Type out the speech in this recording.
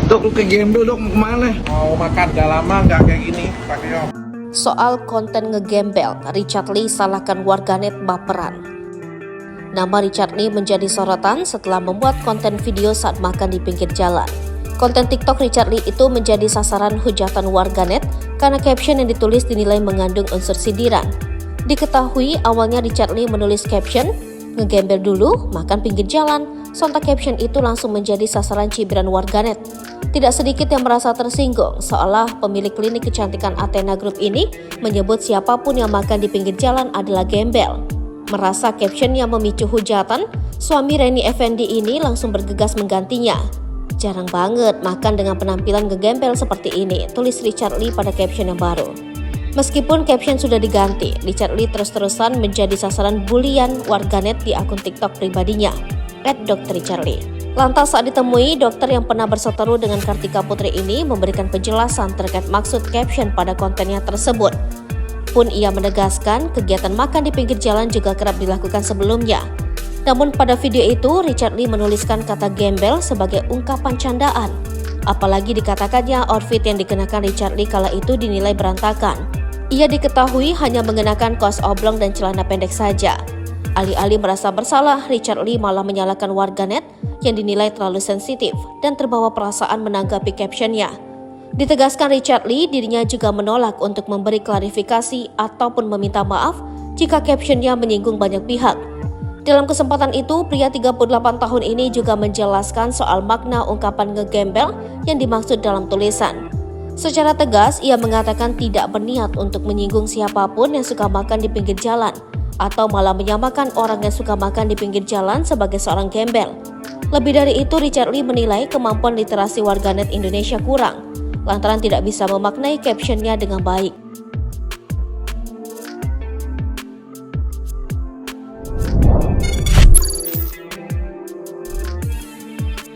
Dok, lu kayak gembel dok, mau kemana? Mau makan, gak lama nggak kayak gini pakai om. Soal konten ngegembel, Richard Lee salahkan warganet baperan. Nama Richard Lee menjadi sorotan setelah membuat konten video saat makan di pinggir jalan. Konten TikTok Richard Lee itu menjadi sasaran hujatan warganet karena caption yang ditulis dinilai mengandung unsur sindiran. Diketahui awalnya Richard Lee menulis caption, "Ngegembel dulu, makan pinggir jalan." Sontak caption itu langsung menjadi sasaran cibiran warganet. Tidak sedikit yang merasa tersinggung, seolah pemilik klinik kecantikan Athena Group ini menyebut siapapun yang makan di pinggir jalan adalah gembel. Merasa caption yang memicu hujatan, suami Reni Effendi ini langsung bergegas menggantinya. "Jarang banget makan dengan penampilan ngegembel seperti ini," tulis Richard Lee pada caption yang baru. Meskipun caption sudah diganti, Richard Lee terus-terusan menjadi sasaran bulian warganet di akun TikTok pribadinya, @drRichardLee. Lantas saat ditemui, dokter yang pernah berseteru dengan Kartika Putri ini memberikan penjelasan terkait maksud caption pada kontennya tersebut. Pun ia menegaskan kegiatan makan di pinggir jalan juga kerap dilakukan sebelumnya. Namun pada video itu, Richard Lee menuliskan kata gembel sebagai ungkapan candaan. Apalagi dikatakannya outfit yang dikenakan Richard Lee kala itu dinilai berantakan. Ia diketahui hanya mengenakan kaos oblong dan celana pendek saja. Alih-alih merasa bersalah, Richard Lee malah menyalahkan warganet yang dinilai terlalu sensitif dan terbawa perasaan menanggapi captionnya. Ditegaskan Richard Lee, dirinya juga menolak untuk memberi klarifikasi ataupun meminta maaf jika captionnya menyinggung banyak pihak. Dalam kesempatan itu, pria 38 tahun ini juga menjelaskan soal makna ungkapan ngegembel yang dimaksud dalam tulisan. Secara tegas, ia mengatakan tidak berniat untuk menyinggung siapapun yang suka makan di pinggir jalan, atau malah menyamakan orang yang suka makan di pinggir jalan sebagai seorang gembel. Lebih dari itu, Richard Lee menilai kemampuan literasi warganet Indonesia kurang, lantaran tidak bisa memaknai captionnya dengan baik.